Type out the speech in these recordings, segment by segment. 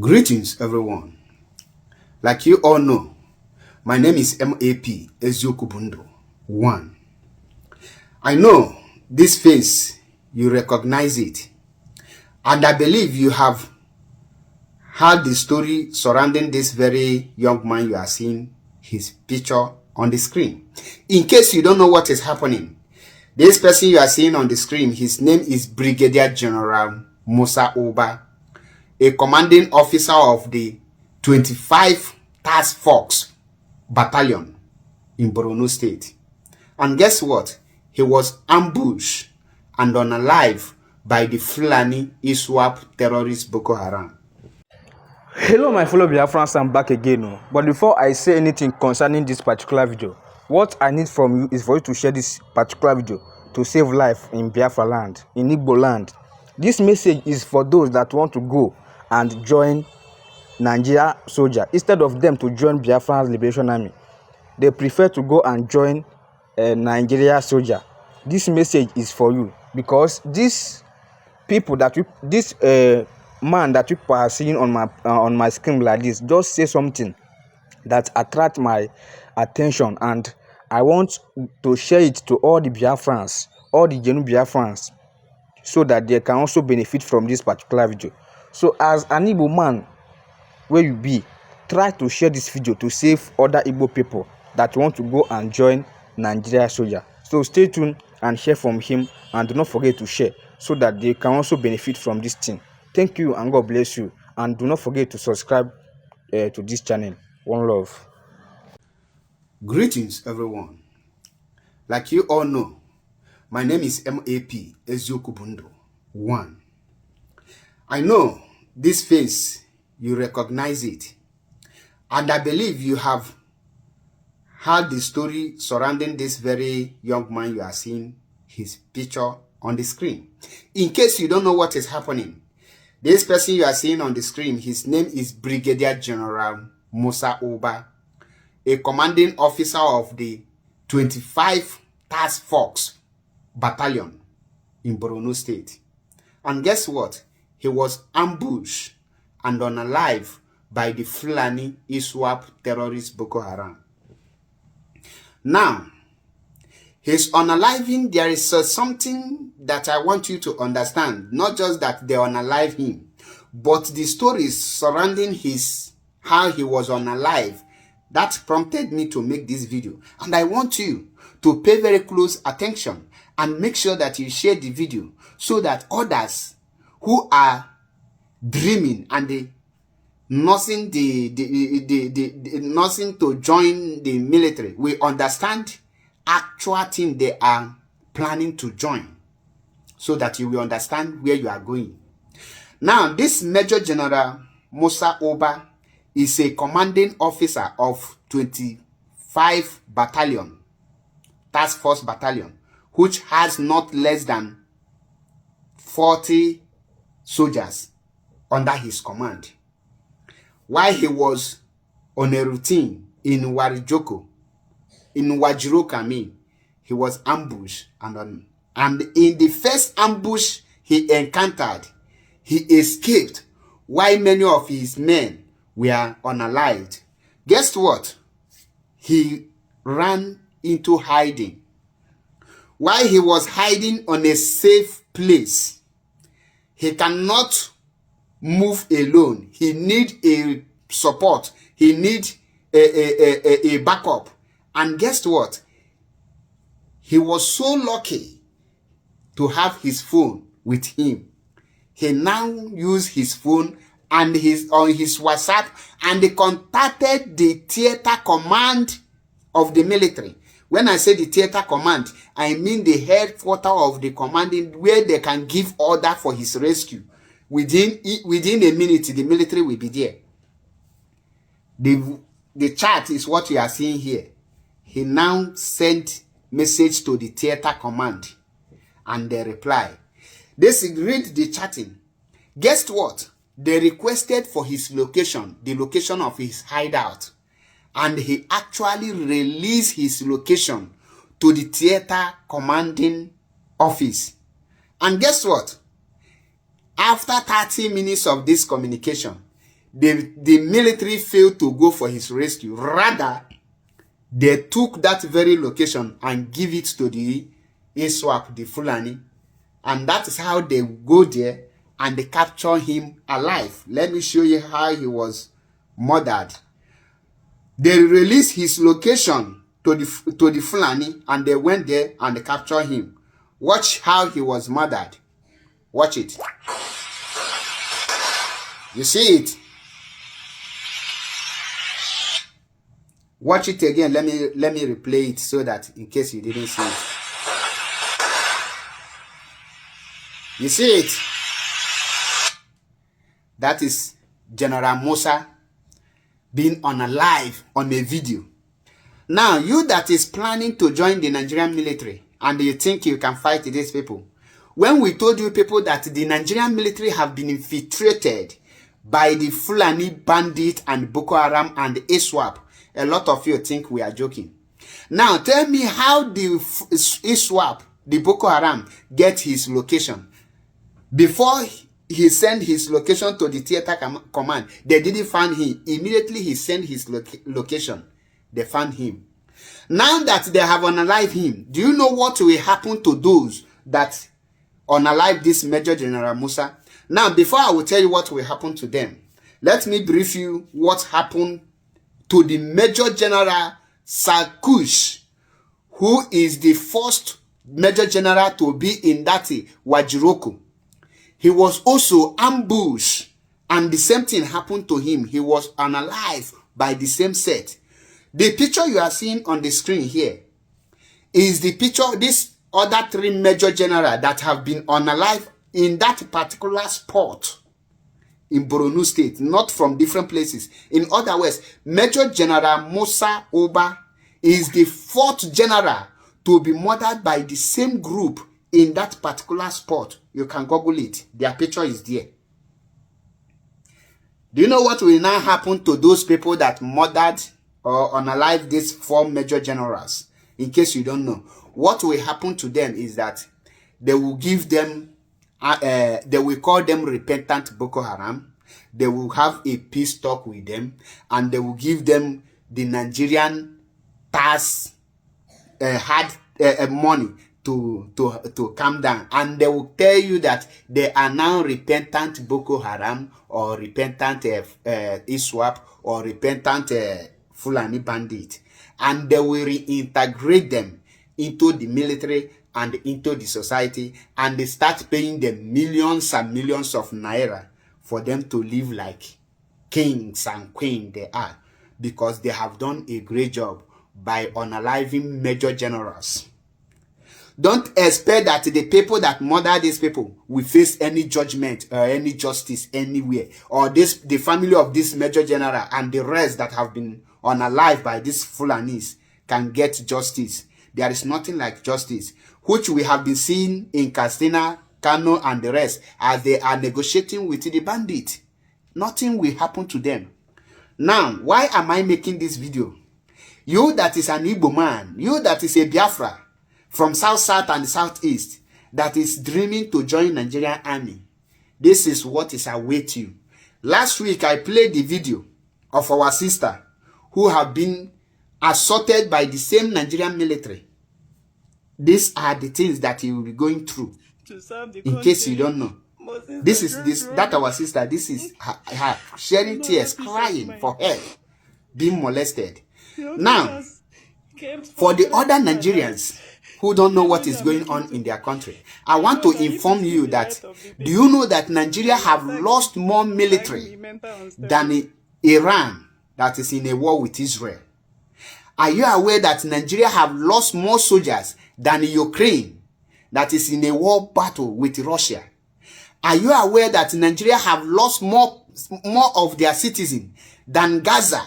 Greetings, everyone. Like you all know, my name is MAP Eziokubundo 1. I know this face, you recognize it, and I believe you have heard the story surrounding this very young man you are seeing his picture on the screen. In case you don't know what is happening, this person you are seeing on the screen, his name is Brigadier General Mosa, a commanding officer of the 25 Task Force Battalion in Borno State. And guess what? He was ambushed and unalive by the Fulani ISWAP terrorist Boko Haram. Hello my fellow Biafrans, I'm back again. But before I say anything concerning this particular video, what I need from you is for you to share this particular video to save life in Biafra land, in Igbo land. This message is for those that want to go and join Nigeria soldier instead of them to join Biafra Liberation Army. They prefer to go and join Nigeria soldier. This message is for you because these people that this man that you are seeing on my screen like this just say something that attract my attention, and I want to share it to all the Biafrans, all the genuine Biafrans, so that they can also benefit from this particular video. So as an Igbo man where you be, try to share this video to save other Igbo people that want to go and join Nigeria soldier. So stay tuned and hear from him, and do not forget to share so that they can also benefit from this thing. Thank you and God bless you, and do not forget to subscribe to this channel. One love. Greetings, everyone. Like you all know, my name is MAP Eziokubundo 1. I know this face, you recognize it, and I believe you have heard the story surrounding this very young man you are seeing his picture on the screen. In case you don't know what is happening, this person you are seeing on the screen, his name is Brigadier General Mosa, a commanding officer of the 25 Task Force Battalion in Borno State. And guess what? He was ambushed and unalive by the Fulani ISWAP terrorist Boko Haram. Now, his unaliving, there is something that I want you to understand. Not just that they unalive him, but the stories surrounding how he was unalive, that prompted me to make this video. And I want you to pay very close attention and make sure that you share the video so that others who are dreaming and they nursing nursing to join the military will understand actual thing they are planning to join, so that you will understand where you are going. Now, this Major General Mosa Oba is a commanding officer of 25 Battalion, Task Force Battalion, which has not less than 40 soldiers under his command. While he was on a routine in Wajiroka, he was ambushed, and in the first ambush he encountered, he escaped while many of his men were unalived. Guess what? He ran into hiding. While he was hiding on a safe place, he cannot move alone. He need a support. He need a backup. And guess what? He was so lucky to have his phone with him. He now used his phone and on his WhatsApp, and he contacted the theater command of the military. When I say the theater command, I mean the headquarters of the commanding, where they can give order for his rescue. Within a minute, the military will be there. The chat is what you are seeing here. He now sent message to the theater command, and they reply. They read the chatting. Guess what? They requested for his location, the location of his hideout, and he actually released his location to the theater commanding office. And guess what? After 30 minutes of this communication, the military failed to go for his rescue. Rather, they took that very location and give it to the ISWAP, the Fulani. And that is how they go there and they capture him alive. Let me show you how he was murdered. They released his location to the Fulani, and they went there and they captured him. Watch how he was murdered. Watch it. You see it? Watch it again. Let me replay it so that in case you didn't see it. You see it? That is General Mosa being unalive on a video. Now, you that is planning to join the Nigerian military and you think you can fight these people, when we told you people that the Nigerian military have been infiltrated by the Fulani bandit and Boko Haram and ISWAP, a lot of you think we are joking. Now, tell me how the ISWAP, the Boko Haram, get his location. Before he sent his location to the theater command, they didn't find him. Immediately he sent his location. They found him. Now that they have unalived him, do you know what will happen to those that unalive this Major General Mosa? Now, before I will tell you what will happen to them, let me brief you what happened to the Major General Sakush, who is the first Major General to be in that Wajiroku. He was also ambushed, and the same thing happened to him. He was unalived by the same set. The picture you are seeing on the screen here is the picture of these other three Major Generals that have been unalived in that particular spot in Borno State, not from different places. In other words, Major General Mosa Oba is the fourth general to be murdered by the same group in that particular spot. You can Google it. Their picture is there. Do you know what will now happen to those people that murdered or unalive these four Major Generals? In case you don't know, what will happen to them is that they will give them, they will call them repentant Boko Haram. They will have a peace talk with them, and they will give them the Nigerian tax hard money to calm down, and they will tell you that they are now repentant Boko Haram or repentant ISWAP or repentant Fulani bandit, and they will reintegrate them into the military and into the society, and they start paying them millions and millions of naira for them to live like kings and queens they are, because they have done a great job by unaliving Major Generals. Don't expect that the people that murder these people will face any judgment or any justice anywhere, or the family of this Major General and the rest that have been unalived by these Fulanis can get justice. There is nothing like justice, which we have been seeing in Katsina, Kano, and the rest, as they are negotiating with the bandit. Nothing will happen to them. Now, why am I making this video? You that is an Igbo man, you that is a Biafra from South and Southeast, that is dreaming to join Nigerian army, this is what is await you. Last week, I played the video of our sister who have been assaulted by the same Nigerian military. These are the things that you will be going through. In case you don't know, that our sister, this is her shedding tears, crying for help, being molested. Now, for the other Nigerians who don't know what is going on in their country, I want to inform you that, do you know that Nigeria have lost more military than Iran that is in a war with Israel? Are you aware that Nigeria have lost more soldiers than Ukraine that is in a war battle with Russia? Are you aware that Nigeria have lost more of their citizens than Gaza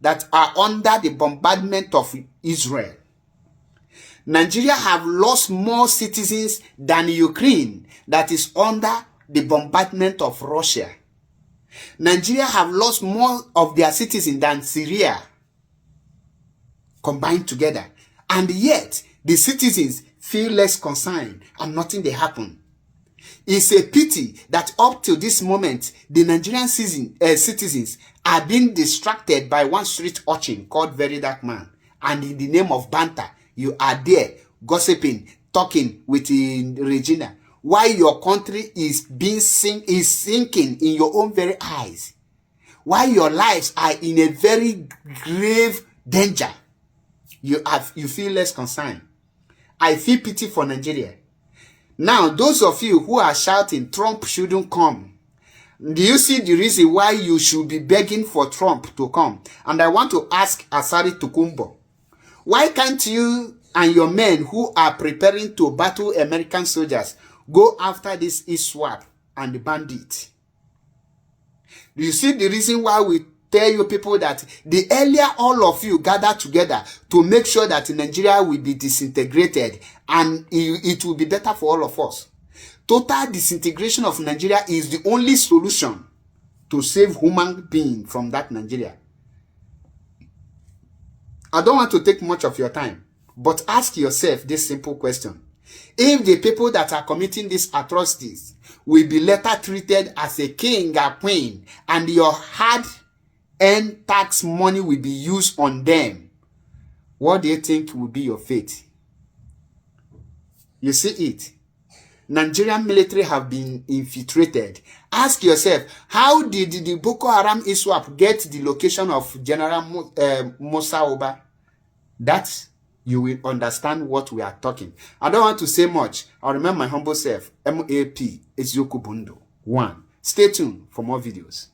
that are under the bombardment of Israel? Nigeria have lost more citizens than Ukraine that is under the bombardment of Russia. Nigeria have lost more of their citizens than Syria combined together. And yet, the citizens feel less concerned and nothing they happen. It's a pity that up till this moment, the Nigerian citizens are being distracted by one street urchin called Very Dark Man. And in the name of banter, you are there gossiping, talking with Regina, while your country is sinking in your own very eyes, while your lives are in a very grave danger. You feel less concerned. I feel pity for Nigeria. Now, those of you who are shouting Trump shouldn't come, do you see the reason why you should be begging for Trump to come? And I want to ask Asari Tukumbo, why can't you and your men who are preparing to battle American soldiers go after this ISWAP and the bandit? Do you see the reason why we tell you people that the earlier all of you gather together to make sure that Nigeria will be disintegrated and it will be better for all of us? Total disintegration of Nigeria is the only solution to save human being from that Nigeria. I don't want to take much of your time, but ask yourself this simple question. If the people that are committing these atrocities will be later treated as a king or queen, and your hard-earned tax money will be used on them, what do you think will be your fate? You see it. Nigerian military have been infiltrated. Ask yourself, how did the Boko Haram ISWAP get the location of General Mosa over? That you will understand what we are talking. I don't want to say much. I'll remember my humble self, MAP Ezioku Bundo 1. Stay tuned for more videos.